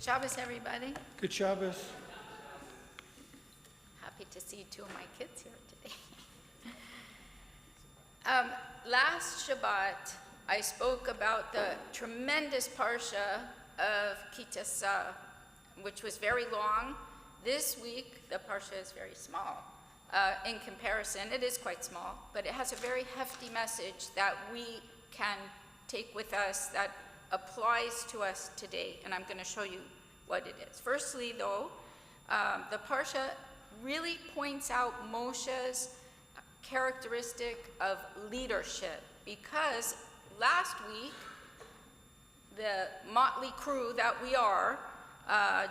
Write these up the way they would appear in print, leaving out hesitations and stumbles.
Shabbos, everybody. Good Shabbos. Happy to see two of my kids here today. Last Shabbat, I spoke about the tremendous Parsha of Kitasa, which was very long. This week, the Parsha is very small. In comparison, it is quite small, but it has a very hefty message that we can take with us that applies to us today, and I'm going to show you what it is. Firstly, though, the Parsha really points out Moshe's characteristic of leadership, because last week, the motley crew that we are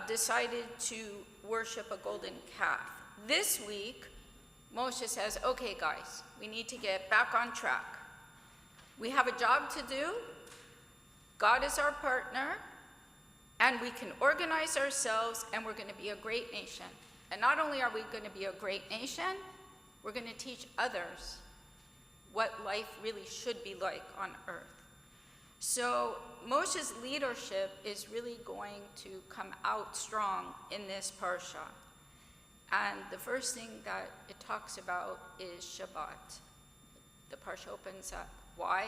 decided to worship a golden calf. This week, Moshe says, okay guys, we need to get back on track. We have a job to do. God is our partner, and we can organize ourselves, and we're going to be a great nation. And not only are we going to be a great nation, we're going to teach others what life really should be like on earth. So Moshe's leadership is really going to come out strong in this Parsha. And the first thing that it talks about is Shabbat. The Parsha opens up. Why?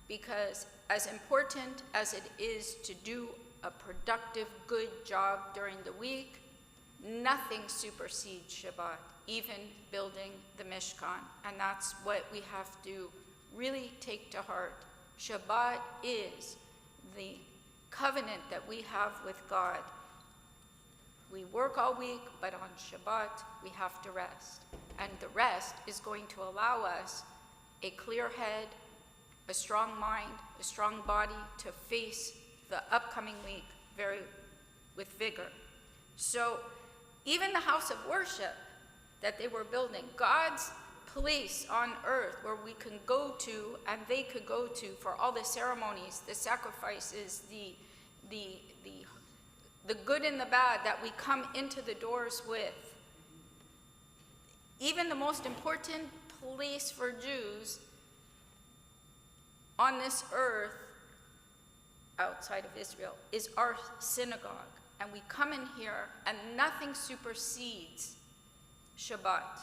Because as important as it is to do a productive, good job during the week, nothing supersedes Shabbat, even building the Mishkan. And that's what we have to really take to heart. Shabbat is the covenant that we have with God. We work all week, but on Shabbat, we have to rest. And the rest is going to allow us a clear head, a strong mind, a strong body to face the upcoming week with vigor. So even the house of worship that they were building, God's place on earth where we can go to and they could go to for all the ceremonies, the sacrifices, the good and the bad that we come into the doors with. Even the most important place for Jews on this earth, outside of Israel, is our synagogue. And we come in here and nothing supersedes Shabbat,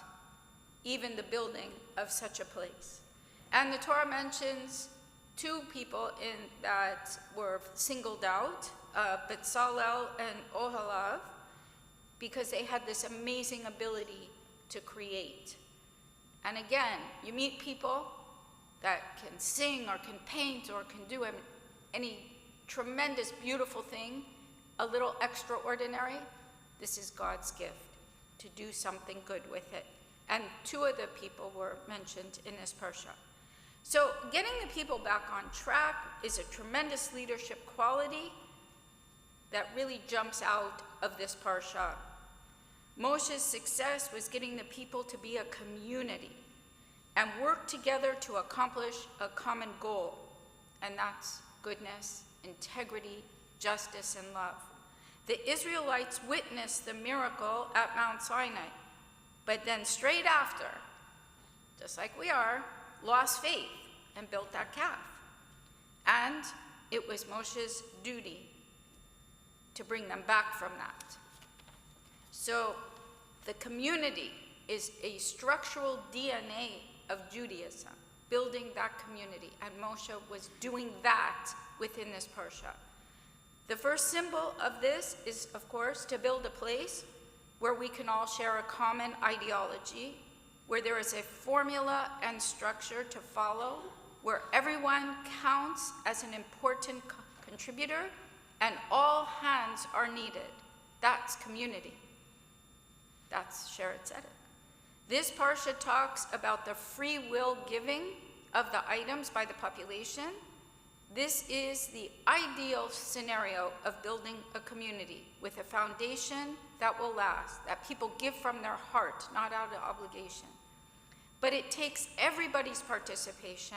even the building of such a place. And the Torah mentions two people that were singled out, Bezalel and Oholiab, because they had this amazing ability to create. And again, you meet people that can sing or can paint or can do any tremendous, beautiful thing, a little extraordinary. This is God's gift, to do something good with it. And two of the people were mentioned in this Parsha. So getting the people back on track is a tremendous leadership quality that really jumps out of this Parsha. Moshe's success was getting the people to be a community and work together to accomplish a common goal, and that's goodness, integrity, justice, and love. The Israelites witnessed the miracle at Mount Sinai, but then straight after, just like we are, lost faith and built that calf. And it was Moshe's duty to bring them back from that. So the community is a structural DNA of Judaism, building that community, and Moshe was doing that within this Parsha. The first symbol of this is, of course, to build a place where we can all share a common ideology, where there is a formula and structure to follow, where everyone counts as an important contributor, and all hands are needed. That's community. That's Shaare Zedek. This Parsha talks about the free will giving of the items by the population. This is the ideal scenario of building a community with a foundation that will last, that people give from their heart, not out of obligation. But it takes everybody's participation,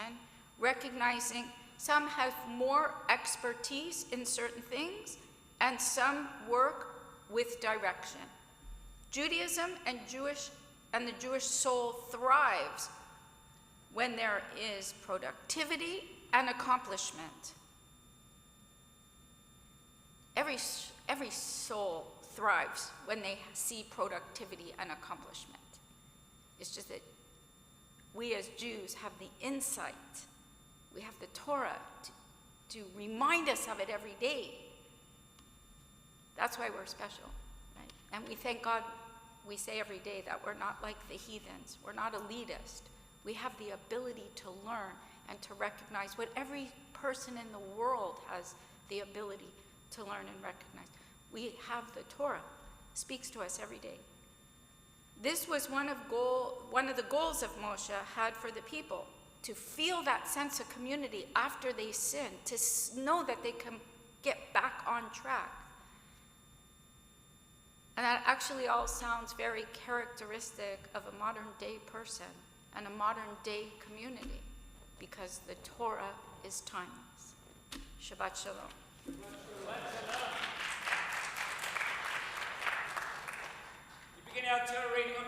recognizing some have more expertise in certain things, and some work with direction. Judaism and the Jewish soul thrives when there is productivity and accomplishment. Every every soul thrives when they see productivity and accomplishment. It's just that we as Jews have the insight, we have the Torah to remind us of it every day. That's why we're special, right? And we thank God, we say every day that we're not like the heathens, we're not elitist. We have the ability to learn and to recognize what every person in the world has the ability to learn and recognize. We have the Torah, speaks to us every day. This was one of the goals of Moshe had for the people, to feel that sense of community after they sin, to know that they can get back on track. And that actually all sounds very characteristic of a modern day person and a modern day community, because the Torah is timeless. Shabbat Shalom. We begin our Torah reading on